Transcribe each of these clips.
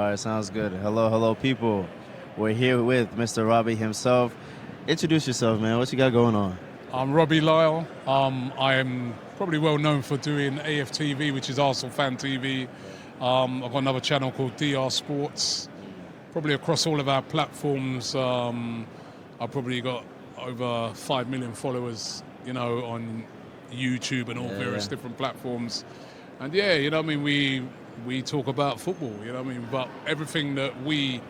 right, sounds good. Hello, people. We're here with Mr. Robbie himself. Introduce yourself, man. What you got going on? I'm Robbie, Lyle. I am probably well known for doing AFTV, which is Arsenal Fan TV. I've got another channel called DR Sports. Probably across all of our platforms, I've probably got over 5 million followers, on YouTube and all various different platforms. And we talk about football, but everything that we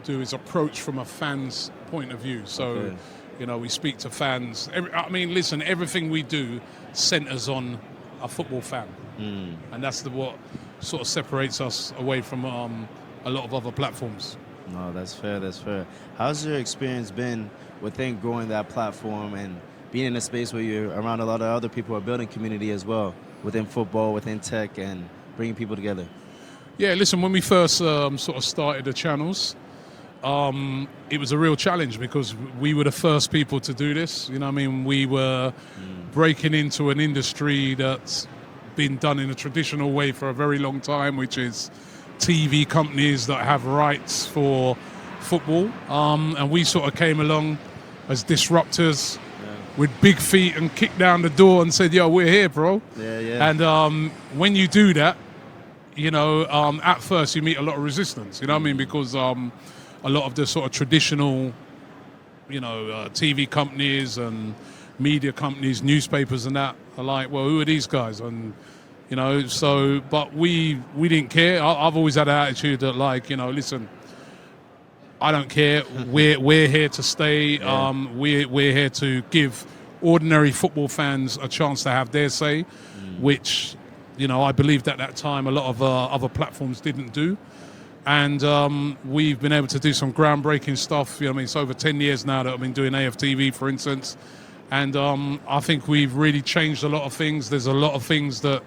do is approached from a fan's point of view. So, we speak to fans. Everything we do centers on a football fan. And that's what sort of separates us away from a lot of other platforms. No, that's fair. How's your experience been within growing that platform and being in a space where you're around a lot of other people who are building community as well, within football, within tech, and bringing people together? Yeah, listen, when we first sort of started the channels, it was a real challenge because we were the first people to do this. We were breaking into an industry that's been done in a traditional way for a very long time, which is TV companies that have rights for football. And we sort of came along as disruptors with big feet and kicked down the door and said, yo, we're here, bro. Yeah. And when you do that, at first you meet a lot of resistance, because a lot of the sort of traditional, TV companies and media companies, newspapers and that are like, well, who are these guys? And, but we didn't care. I've always had an attitude that listen, I don't care. We're here to stay. We're here to give ordinary football fans a chance to have their say, which, I believed at that time a lot of other platforms didn't do. And we've been able to do some groundbreaking stuff. It's over 10 years now that I've been doing AFTV, for instance. And I think we've really changed a lot of things. There's a lot of things that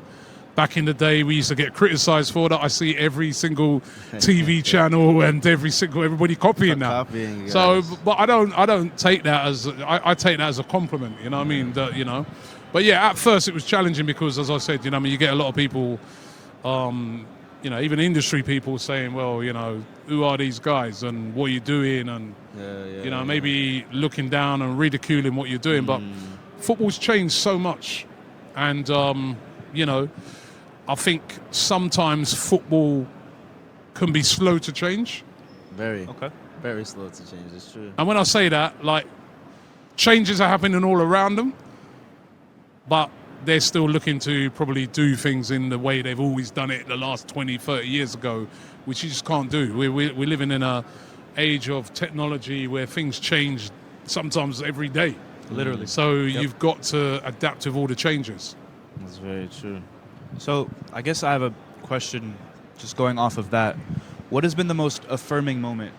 back in the day we used to get criticised for that I see every single TV channel and everybody copying now. So, but I don't take that as I take that as a compliment. You know what I mean? That, But yeah, at first it was challenging because, as I said, you get a lot of people. Even industry people saying, well, who are these guys and what are you doing? And, maybe looking down and ridiculing what you're doing. But football's changed so much. And, I think sometimes football can be slow to change. Very slow to change, it's true. And when I say that, changes are happening all around them, but they're still looking to probably do things in the way they've always done it the last 20, 30 years ago, which you just can't do. We're living in an age of technology where things change sometimes every day. Literally. So you've got to adapt with all the changes. That's very true. So I guess I have a question just going off of that. What has been the most affirming moment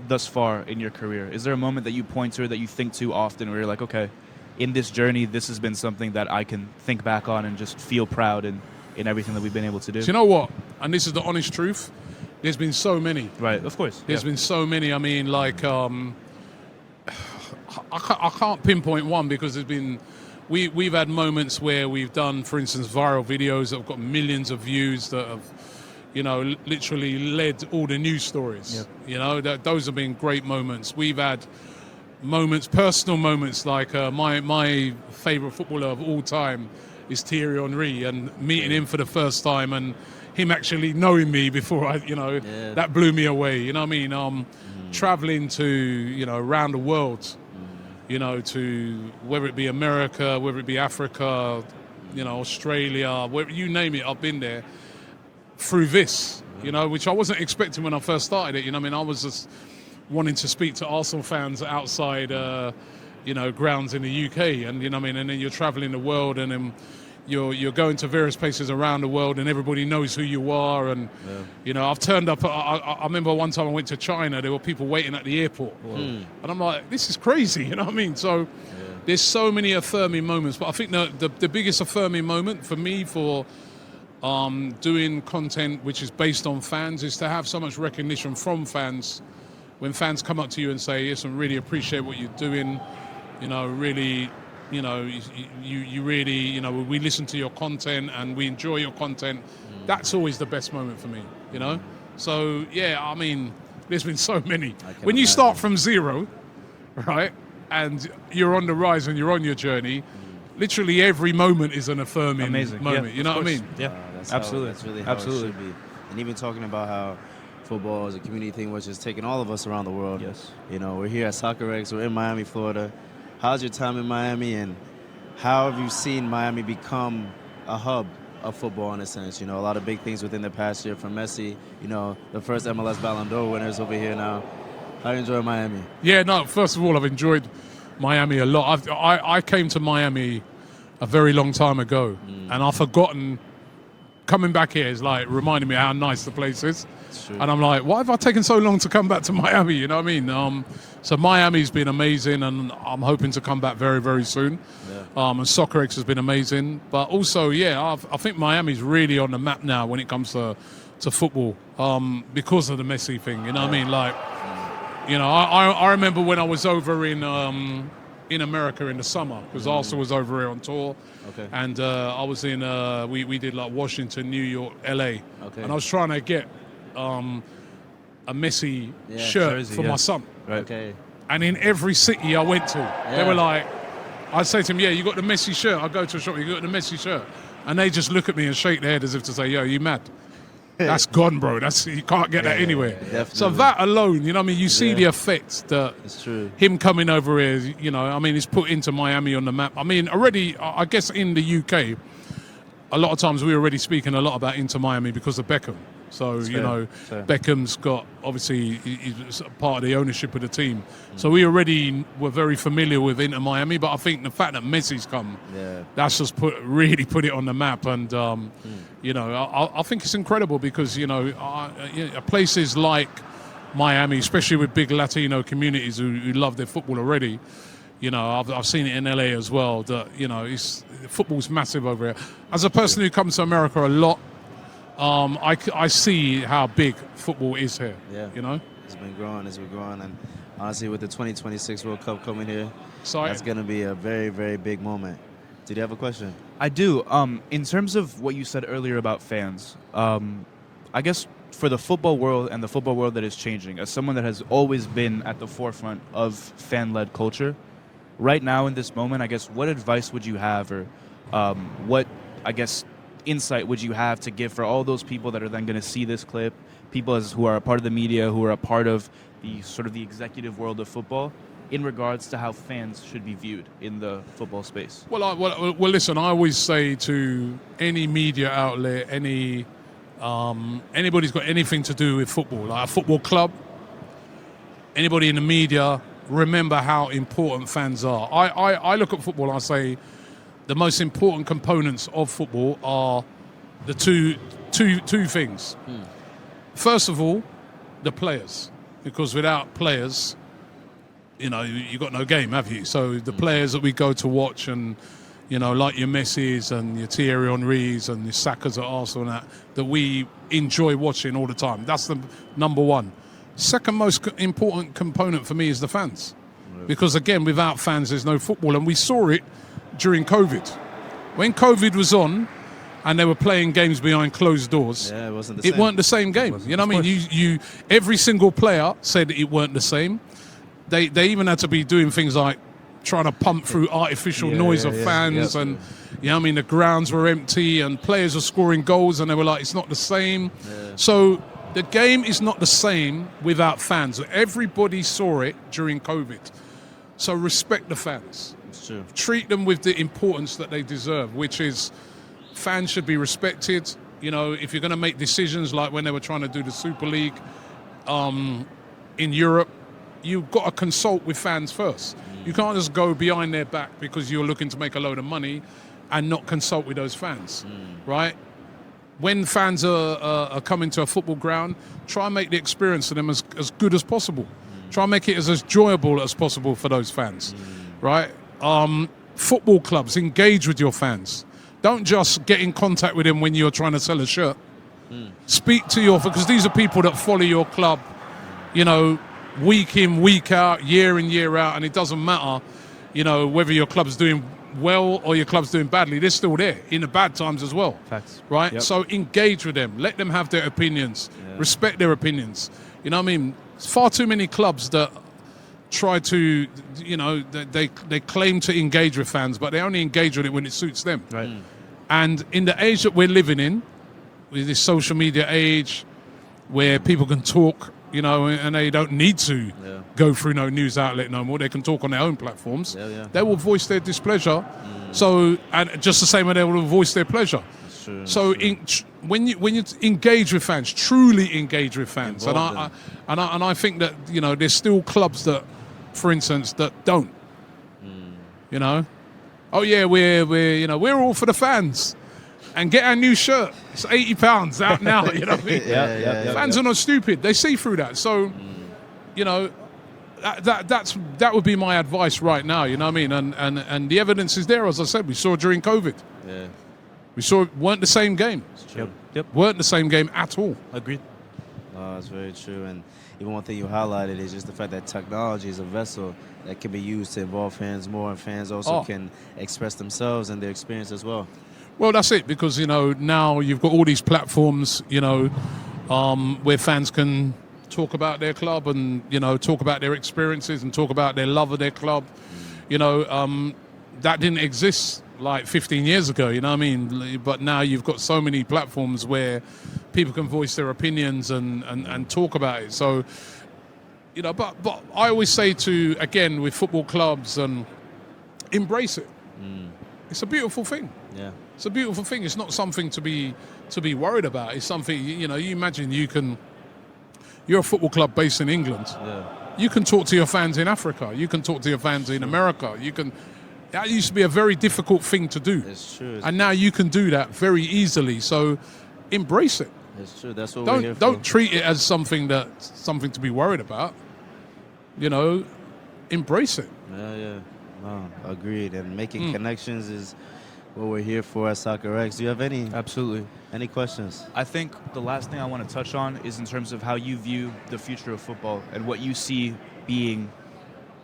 thus far in your career? Is there a moment that you point to or that you think to often where you're like, okay, in this journey, this has been something that I can think back on and just feel proud in everything that we've been able to do? Do you know what? And this is the honest truth. There's been so many. Right, of course. There's been so many. I mean, I can't pinpoint one because there's been... We've had moments where we've done, for instance, viral videos that have got millions of views that have, literally led all the news stories. Yep. Those have been great moments. We've had moments, personal moments, like my favourite footballer of all time is Thierry Henry, and meeting him for the first time and him actually knowing me before that blew me away. Travelling to, around the world, to whether it be America, whether it be Africa, Australia, you name it, I've been there through this, which I wasn't expecting when I first started it. I was just wanting to speak to Arsenal fans outside, grounds in the UK, and and then you're traveling the world, and then you're going to various places around the world, and everybody knows who you are. And I've turned up. I remember one time I went to China. There were people waiting at the airport, and I'm like, this is crazy. So there's so many affirming moments. But I think the biggest affirming moment for me for doing content which is based on fans is to have so much recognition from fans. When fans come up to you and say, listen, really appreciate what you're doing, really, you really, we listen to your content and we enjoy your content. That's always the best moment for me, So yeah, I mean, there's been so many. imagine. When you start from zero, right, and you're on the rise and you're on your journey, literally every moment is an affirming Amazing. moment. Yeah, you know of what I course. mean? Yeah, That's absolutely. That's really how Absolutely. it should be. And even talking about how football is a community thing, which is taking all of us around the world. Yes. You know, we're here at Soccer X. We're in Miami, Florida. How's your time in Miami, and how have you seen Miami become a hub of football in a sense? You know, a lot of big things within the past year from Messi. You know, the first MLS Ballon d'Or winners over here now. How you enjoy Miami? Yeah, no, first of all, I've enjoyed Miami a lot. I came to Miami a very long time ago, and I've forgotten. Coming back here is like reminding me how nice the place is. It's true. And I'm like, why have I taken so long to come back to Miami? You know what I mean? So Miami's been amazing, and I'm hoping to come back very, very soon. Yeah. And Soccer X has been amazing. But also, yeah, I think Miami's really on the map now when it comes to football because of the Messi thing. You know what I mean? Like, you know, I remember when I was over in America in the summer because Arsenal was over here on tour. Okay. And I was in, we did like Washington, New York, LA. Okay. And I was trying to get a Messi Yeah, shirt jersey, for yeah. my son. Right. Okay. And in every city I went to, they were like, I'd say to him, yeah, you got the Messi shirt. I'd go to a shop, you got the Messi shirt. And they just look at me and shake their head as if to say, yo, you mad? That's gone, bro. You can't get that anywhere. definitely. So that alone, you know what I mean? You see Yeah. the effects that It's true. him coming over here, you know, I mean, he's put into Miami on the map. I mean, already, I guess in the UK, a lot of times we're already speaking a lot about Inter Miami because of Beckham. So, you fair, know, fair. Beckham's got, obviously, he's part of the ownership of the team. So we already were very familiar with Inter Miami, but I think the fact that Messi's come, Yeah. that's just really put it on the map. And, you know, I think it's incredible because, you know, places like Miami, especially with big Latino communities who love their football already, you know, I've seen it in LA as well, that, you know, football's massive over here. As a person who comes to America a lot, I see how big football is here, Yeah. you know? It's been growing, and honestly, with the 2026 World Cup coming here, So that's going to be a very, very big moment. Did you have a question? I do. In terms of what you said earlier about fans, I guess for the football world and the football world that is changing, as someone that has always been at the forefront of fan-led culture, right now in this moment, I guess, what advice would you have, or what, I guess, insight would you have to give for all those people that are then going to see this clip, people who are a part of the media, who are a part of the sort of the executive world of football, in regards to how fans should be viewed in the football space? Well, listen, I always say to any media outlet, anybody's got anything to do with football, like a football club, anybody in the media, remember how important fans are. I look at football and I say the most important components of football are the two things. First of all, the players, because without players, you know, you got no game, have you? So the players that we go to watch, and you know, like your Messis and your Thierry Henrys and your Sakas at Arsenal, and that we enjoy watching all the time. That's the number one. Second most important component for me is the fans, because again, without fans, there's no football, and we saw it during COVID. When COVID was on, and they were playing games behind closed doors, Yeah, it wasn't the same. it weren't the same game. You know what I mean? You every single player said it weren't the same. They even had to be doing things like trying to pump through artificial noise of fans, and you know what I mean, the grounds were empty and players were scoring goals, and they were like, it's not the same. So the game is not the same without fans. Everybody saw it during COVID. So respect the fans. It's true. Treat them with the importance that they deserve, which is fans should be respected. You know, if you're going to make decisions like when they were trying to do the Super League in Europe, you've got to consult with fans first. You can't just go behind their back because you're looking to make a load of money and not consult with those fans, right? When fans are coming to a football ground, try and make the experience for them as good as possible. Try and make it as enjoyable as possible for those fans, right? Football clubs, engage with your fans. Don't just get in contact with them when you're trying to sell a shirt. Speak to because these are people that follow your club, you know, week in, week out, year in, year out, and it doesn't matter, you know, whether your club's doing well or your club's doing badly, they're still there in the bad times as well. Facts. Right? Yep. So engage with them. Let them have their opinions. Yeah. Respect their opinions. You know what I mean? It's far too many clubs that try to, they claim to engage with fans, but they only engage with it when it suits them. Right. And in the age that we're living in, with this social media age, where people can talk, and they don't need to go through no news outlet no more. They can talk on their own platforms. Yeah. They will voice their displeasure. So, and just the same way they will voice their pleasure. True, So when you engage with fans, truly engage with fans, Involve and I think that there's still clubs that, for instance, that don't. Oh yeah, we're all for the fans, and get our new shirt. It's £80 out now. You know what I mean? Fans are not stupid. They see through that. So, that would be my advice right now. You know what I mean? And the evidence is there. As I said, we saw during COVID. Yeah. We saw it weren't the same game. Yep. Weren't the same game at all. Agreed. No, that's very true. And even one thing you highlighted is just the fact that technology is a vessel that can be used to involve fans more, and fans also can express themselves and their experience as well. Well, that's it, because now you've got all these platforms, where fans can talk about their club and talk about their experiences and talk about their love of their club. That didn't exist like 15 years ago, you know what I mean? But now you've got so many platforms where people can voice their opinions and talk about it. So, but I always say again, with football clubs, and embrace it. It's a beautiful thing. Yeah. It's a beautiful thing. It's not something to be worried about. It's something, you imagine you're a football club based in England. Yeah. You can talk to your fans in Africa. You can talk to your fans in America. That used to be a very difficult thing to do. It's true. And now you can do that very easily. So embrace it. It's true. That's what we're here for. Don't treat it as something to be worried about. Embrace it. Yeah. No, agreed. And making connections is what we're here for at Soccer X. Do you have any questions? I think the last thing I want to touch on is in terms of how you view the future of football and what you see being,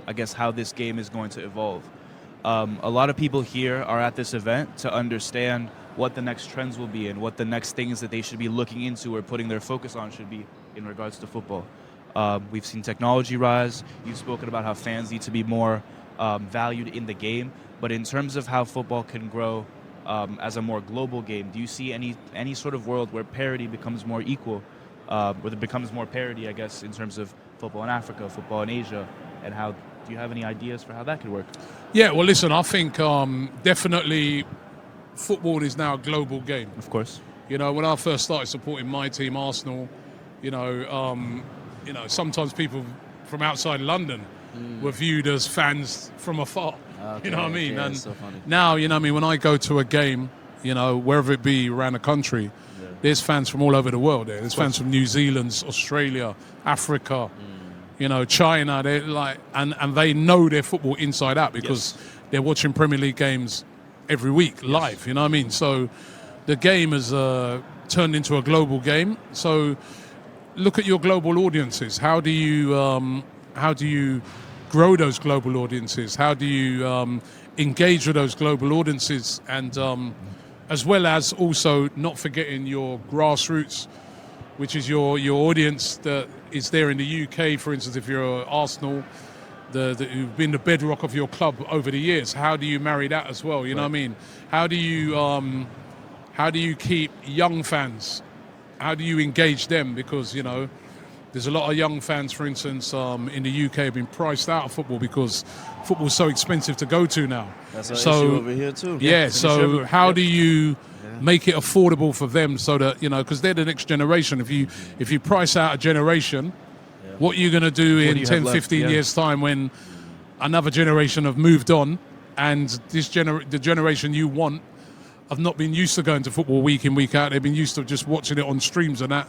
I guess, how this game is going to evolve. A lot of people here are at this event to understand what the next trends will be and what the next things that they should be looking into or putting their focus on should be in regards to football. We've seen technology rise. You've spoken about how fans need to be more valued in the game. But in terms of how football can grow as a more global game, do you see any sort of world where parity becomes more equal, where there becomes more parity, I guess, in terms of football in Africa, football in Asia, and how? Do you have any ideas for how that could work? Yeah, well, listen, I think definitely football is now a global game. Of course. When I first started supporting my team, Arsenal, sometimes people from outside London were viewed as fans from afar. Okay, you know what I mean? Yeah, and so funny. now, when I go to a game, wherever it be around the country, there's fans from all over the world there. There's fans from New Zealand, Australia, Africa, China. They're like, and they know their football inside out because they're watching Premier League games every week live. You know what I mean? So the game has turned into a global game. So look at your global audiences. How do you grow those global audiences? How do you engage with those global audiences? And as well as also not forgetting your grassroots, which is your audience that is there in the UK, for instance, if you're Arsenal, who've been the bedrock of your club over the years. How do you marry that as well? You know what I mean? How do you keep young fans? How do you engage them? Because, there's a lot of young fans, for instance, in the UK have been priced out of football because football's so expensive to go to now. That's an issue over here too. Yeah, so how do you make it affordable for them so that, because they're the next generation. If you price out a generation, what are you going to do in 10, 15 years' time when another generation have moved on and the generation you want have not been used to going to football week in, week out. They've been used to just watching it on streams and that.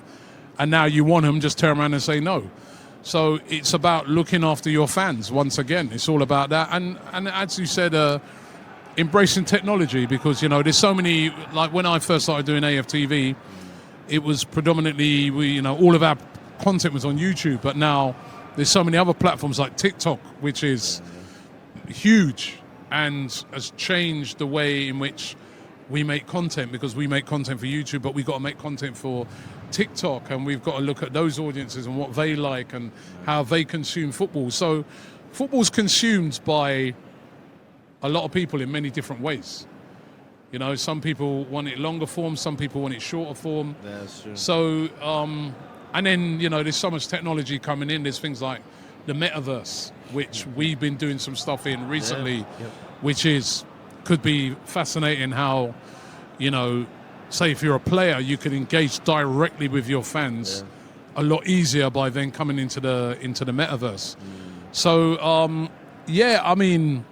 And now you want them, just turn around and say no. So it's about looking after your fans once again. It's all about that. And as you said, embracing technology, because, there's so many, like when I first started doing AFTV, it was predominantly, all of our content was on YouTube, but now there's so many other platforms like TikTok, which is huge. and has changed the way in which we make content, because we make content for YouTube, but we've got to make content for TikTok, and we've got to look at those audiences and what they like and how they consume football. So football's consumed by a lot of people in many different ways. You know, some people want it longer form, some people want it shorter form. That's true. So, and then, you know, there's so much technology coming in. There's things like the metaverse, which we've been doing some stuff in recently, which could be fascinating how, you know, say if you're a player, you can engage directly with your fans a lot easier by then coming into the metaverse. So, I mean,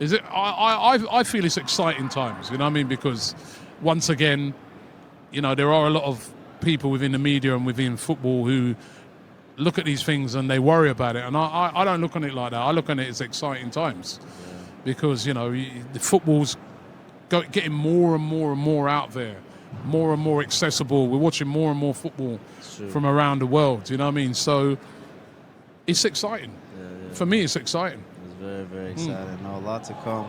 I feel it's exciting times, you know what I mean? Because once again, you know, there are a lot of people within the media and within football who look at these things and they worry about it. And I don't look on it like that. I look on it as exciting times because, you know, the football's getting more and more and more out there, more and more accessible. We're watching more and more football from around the world, you know what I mean? So it's exciting. For me, it's exciting. It's very, very exciting. A lot to come.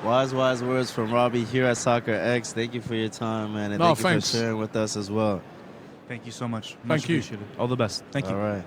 Wise words from Robbie here at Soccer X. Thank you for your time, man, and thank you for sharing with us as well. Thank you so much. Thank you. Appreciated. All the best. Thank you. All right.